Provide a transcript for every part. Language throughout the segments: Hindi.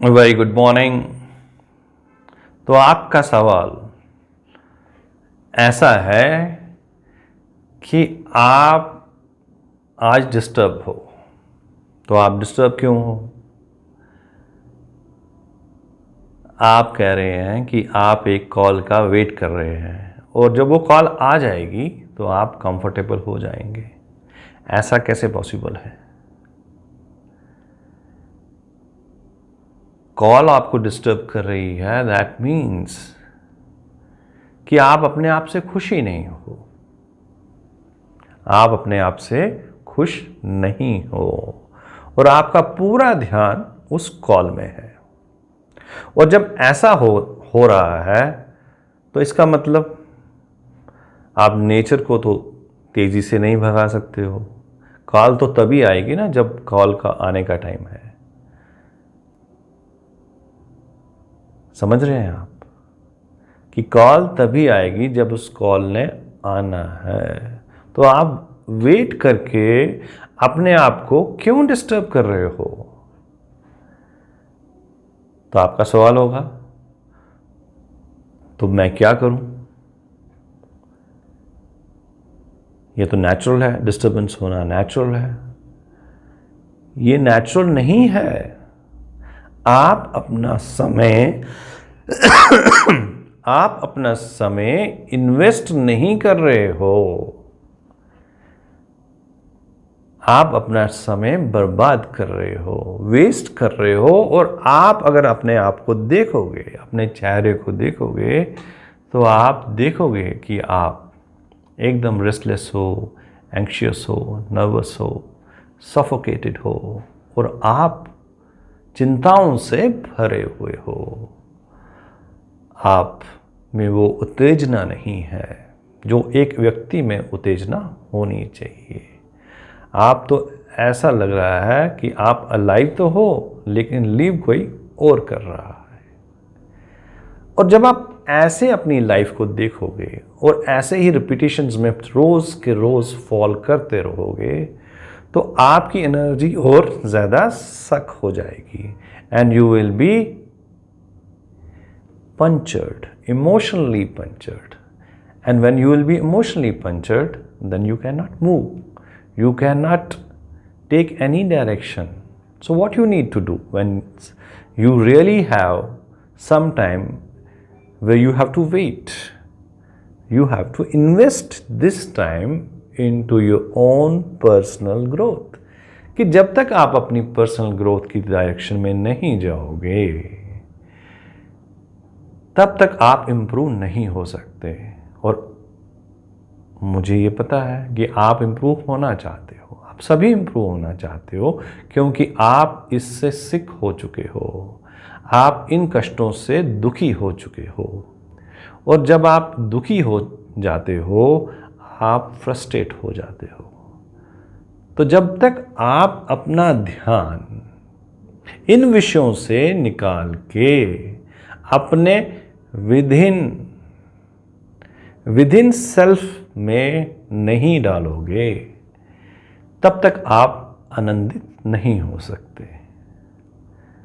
Very good morning. तो आपका सवाल ऐसा है कि आप आज डिस्टर्ब हो। तो आप डिस्टर्ब क्यों हो? आप कह रहे हैं कि आप एक कॉल का वेट कर रहे हैं और जब वो कॉल आ जाएगी तो आप कंफर्टेबल हो जाएंगे। ऐसा कैसे पॉसिबल है? कॉल आपको डिस्टर्ब कर रही है, दैट मीन्स कि आप अपने आप से खुश ही नहीं हो। आप अपने आप से खुश नहीं हो और आपका पूरा ध्यान उस कॉल में है। और जब ऐसा हो रहा है तो इसका मतलब आप नेचर को तो तेजी से नहीं भगा सकते हो। कॉल तो तभी आएगी ना जब कॉल का आने का टाइम है। समझ रहे हैं आप कि कॉल तभी आएगी जब उस कॉल ने आना है। तो आप वेट करके अपने आप को क्यों डिस्टर्ब कर रहे हो? तो आपका सवाल होगा तो मैं क्या करूं? ये तो नेचुरल है, डिस्टर्बेंस होना नेचुरल है। ये नेचुरल नहीं है। आप अपना समय इन्वेस्ट नहीं कर रहे हो। आप अपना समय बर्बाद कर रहे हो, वेस्ट कर रहे हो। और आप अगर अपने आप को देखोगे, अपने चेहरे को देखोगे, तो आप देखोगे कि आप एकदम रेस्टलेस हो, एंग्शियस हो, नर्वस हो, सफोकेटेड हो और आप चिंताओं से भरे हुए हो। आप में वो उत्तेजना नहीं है जो एक व्यक्ति में उत्तेजना होनी चाहिए। आप तो ऐसा लग रहा है कि आप अलाइव तो हो लेकिन लीव कोई और कर रहा है। और जब आप ऐसे अपनी लाइफ को देखोगे और ऐसे ही रिपीटेशंस में रोज के रोज फॉल करते रहोगे तो आपकी एनर्जी और ज़्यादा सक हो जाएगी and you will be punctured, emotionally punctured. And when you will be emotionally punctured, then you cannot move. You cannot take any direction. So what you need to do when you really have some time where you have to wait, you have to invest this time into your own personal growth. कि जब तक आप अपनी पर्सनल ग्रोथ की डायरेक्शन में नहीं जाओगे तब तक आप इम्प्रूव नहीं हो सकते। और मुझे ये पता है कि आप इम्प्रूव होना चाहते हो, आप सभी इम्प्रूव होना चाहते हो क्योंकि आप इससे सिक हो चुके हो, आप इन कष्टों से दुखी हो चुके हो। और जब आप दुखी हो जाते हो आप फ्रस्ट्रेट हो जाते हो। तो जब तक आप अपना ध्यान इन विषयों से निकाल के अपने विदिन सेल्फ में नहीं डालोगे तब तक आप आनंदित नहीं हो सकते।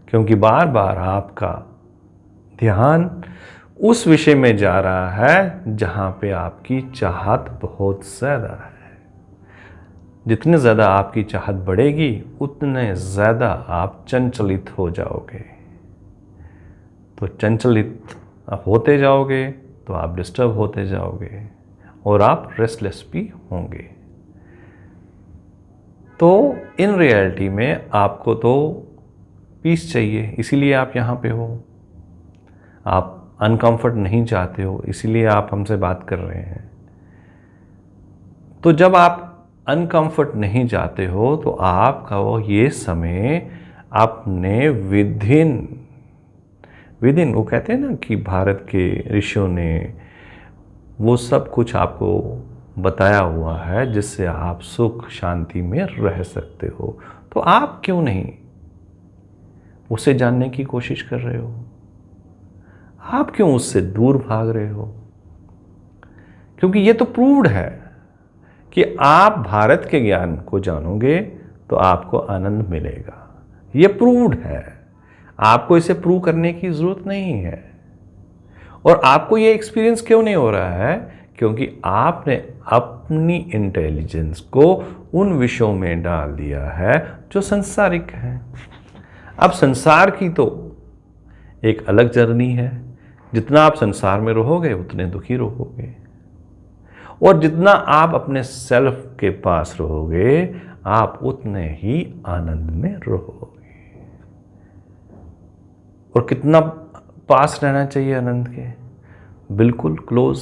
क्योंकि बार बार आपका ध्यान उस विषय में जा रहा है जहां पे आपकी चाहत बहुत ज़्यादा है। जितने ज़्यादा आपकी चाहत बढ़ेगी उतने ज़्यादा आप चंचलित हो जाओगे। तो चंचलित होते जाओगे तो आप डिस्टर्ब होते जाओगे और आप रेस्टलेस भी होंगे। तो इन रियलिटी में आपको तो पीस चाहिए, इसीलिए आप यहाँ पे हो। आप अनकंफर्ट नहीं चाहते हो, इसीलिए आप हमसे बात कर रहे हैं। तो जब आप अनकंफर्ट नहीं चाहते हो तो आपका वो ये समय आपने विदिन वो कहते हैं ना कि भारत के ऋषियों ने वो सब कुछ आपको बताया हुआ है जिससे आप सुख शांति में रह सकते हो। तो आप क्यों नहीं उसे जानने की कोशिश कर रहे हो? आप क्यों उससे दूर भाग रहे हो? क्योंकि ये तो प्रूव्ड है कि आप भारत के ज्ञान को जानोगे तो आपको आनंद मिलेगा। ये प्रूव्ड है। आपको इसे प्रूव करने की ज़रूरत नहीं है। और आपको ये एक्सपीरियंस क्यों नहीं हो रहा है? क्योंकि आपने अपनी इंटेलिजेंस को उन विषयों में डाल दिया है जो संसारिक हैं। अब संसार की तो एक अलग जर्नी है। जितना आप संसार में रहोगे उतने दुखी रहोगे, और जितना आप अपने सेल्फ के पास रहोगे आप उतने ही आनंद में रहोगे। और कितना पास रहना चाहिए आनंद के? बिल्कुल क्लोज।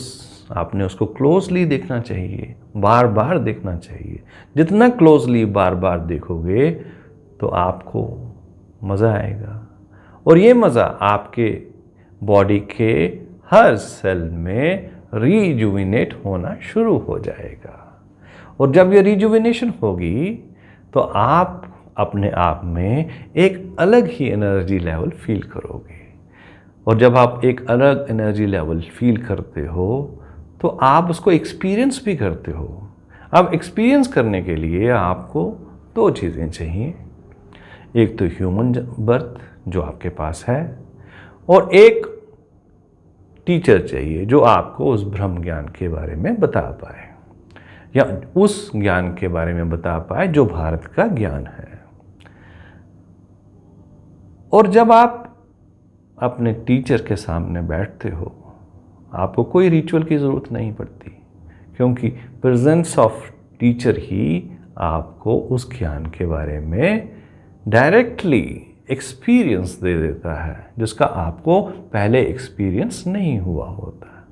आपने उसको क्लोजली देखना चाहिए, बार बार देखना चाहिए। जितना क्लोजली बार बार देखोगे तो आपको मज़ा आएगा, और ये मज़ा आपके बॉडी के हर सेल में रिजुविनेट होना शुरू हो जाएगा। और जब ये रिजुविनेशन होगी तो आप अपने आप में एक अलग ही एनर्जी लेवल फील करोगे। और जब आप एक अलग एनर्जी लेवल फील करते हो तो आप उसको एक्सपीरियंस भी करते हो। अब एक्सपीरियंस करने के लिए आपको दो चीज़ें चाहिए। एक तो ह्यूमन बर्थ जो आपके पास है, और एक टीचर चाहिए जो आपको उस ब्रह्म ज्ञान के बारे में बता पाए, या उस ज्ञान के बारे में बता पाए जो भारत का ज्ञान है। और जब आप अपने टीचर के सामने बैठते हो आपको कोई रिचुअल की ज़रूरत नहीं पड़ती, क्योंकि प्रेजेंस ऑफ टीचर ही आपको उस ज्ञान के बारे में डायरेक्टली एक्सपीरियंस दे देता है, जिसका आपको पहले एक्सपीरियंस नहीं हुआ होता।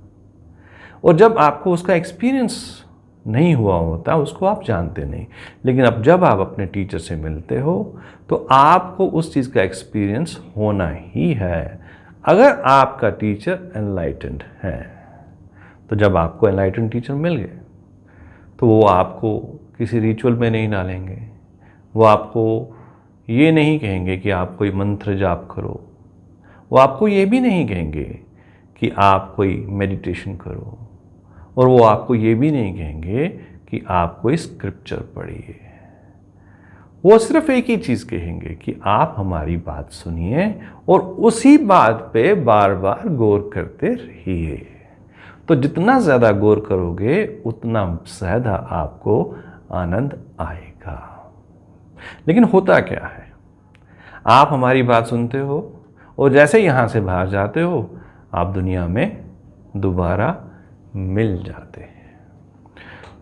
और जब आपको उसका एक्सपीरियंस नहीं हुआ होता उसको आप जानते नहीं, लेकिन अब जब आप अपने टीचर से मिलते हो तो आपको उस चीज़ का एक्सपीरियंस होना ही है। अगर आपका टीचर एनलाइटेंड है, तो जब आपको एनलाइटेंड टीचर मिल गए तो वो आपको किसी रिचुअल में नहीं डालेंगे। वो आपको ये नहीं कहेंगे कि आप कोई मंत्र जाप करो, वो आपको ये भी नहीं कहेंगे कि आप कोई मेडिटेशन करो, और वो आपको ये भी नहीं कहेंगे कि आप कोई स्क्रिप्चर पढ़िए। वो सिर्फ एक ही चीज़ कहेंगे कि आप हमारी बात सुनिए और उसी बात पे बार बार गौर करते रहिए। तो जितना ज़्यादा गौर करोगे उतना ज़्यादा आपको आनंद आएगा। लेकिन होता क्या है, आप हमारी बात सुनते हो और जैसे यहाँ से बाहर जाते हो आप दुनिया में दोबारा मिल जाते हैं,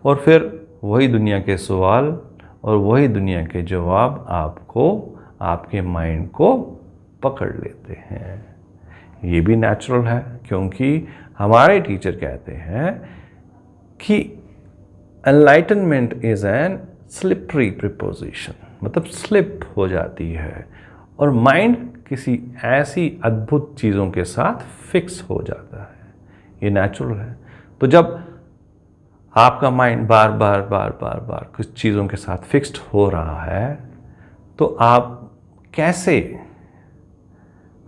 और फिर वही दुनिया के सवाल और वही दुनिया के जवाब आपको आपके माइंड को पकड़ लेते हैं। ये भी नेचुरल है, क्योंकि हमारे टीचर कहते हैं कि enlightenment is an slippery preposition, मतलब स्लिप हो जाती है और माइंड किसी ऐसी अद्भुत चीज़ों के साथ फिक्स हो जाता है। ये नेचुरल है। तो जब आपका माइंड बार बार कुछ चीज़ों के साथ फिक्स्ड हो रहा है तो आप कैसे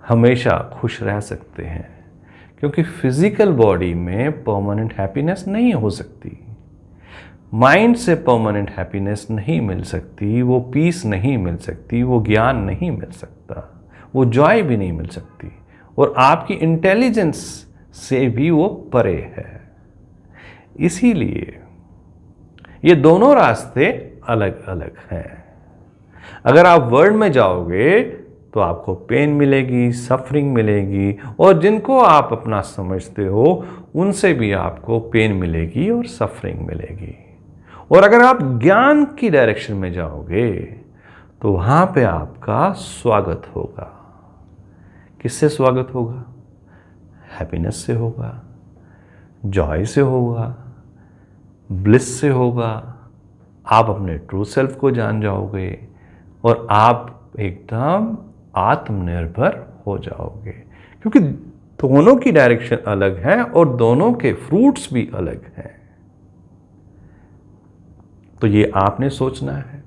हमेशा खुश रह सकते हैं? क्योंकि फिजिकल बॉडी में परमानेंट हैप्पीनेस नहीं हो सकती, माइंड से परमानेंट हैप्पीनेस नहीं मिल सकती, वो पीस नहीं मिल सकती, वो ज्ञान नहीं मिल सकता, वो जॉय भी नहीं मिल सकती, और आपकी इंटेलिजेंस से भी वो परे है। इसीलिए ये दोनों रास्ते अलग अलग हैं। अगर आप वर्ल्ड में जाओगे तो आपको पेन मिलेगी, सफरिंग मिलेगी, और जिनको आप अपना समझते हो उनसे भी आपको पेन मिलेगी और सफरिंग मिलेगी। और अगर आप ज्ञान की डायरेक्शन में जाओगे तो वहाँ पे आपका स्वागत होगा। किससे स्वागत होगा? हैप्पीनेस से होगा, जॉय से होगा, ब्लिस से होगा। आप अपने ट्रू सेल्फ को जान जाओगे और आप एकदम आत्मनिर्भर हो जाओगे, क्योंकि दोनों की डायरेक्शन अलग है और दोनों के फ्रूट्स भी अलग हैं। तो ये आपने सोचना है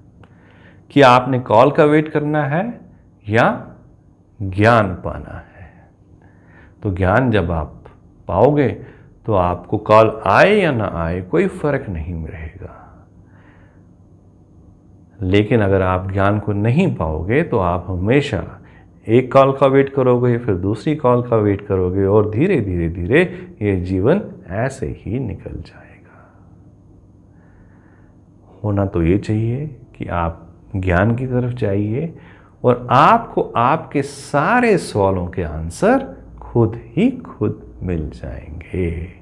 कि आपने कॉल का वेट करना है या ज्ञान पाना है। तो ज्ञान जब आप पाओगे तो आपको कॉल आए या ना आए कोई फर्क नहीं रहेगा। लेकिन अगर आप ज्ञान को नहीं पाओगे तो आप हमेशा एक कॉल का वेट करोगे, फिर दूसरी कॉल का वेट करोगे और धीरे धीरे धीरे ये जीवन ऐसे ही निकल जाएगा। होना तो ये चाहिए कि आप ज्ञान की तरफ जाइए और आपको आपके सारे सवालों के आंसर खुद ही खुद मिल जाएंगे।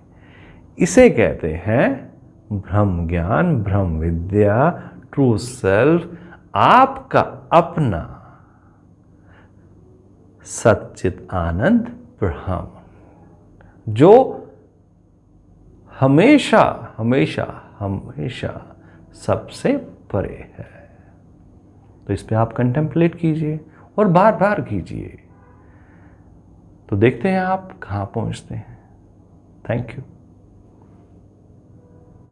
इसे कहते हैं ब्रह्म ज्ञान, ब्रह्म विद्या, ट्रू सेल्फ, आपका अपना सच्चित आनंद ब्रह्म, जो हमेशा हमेशा हमेशा सबसे परे है। तो इस पे आप कंटेम्पलेट कीजिए और बार बार कीजिए, तो देखते हैं आप कहाँ पहुँचते हैं। Thank you.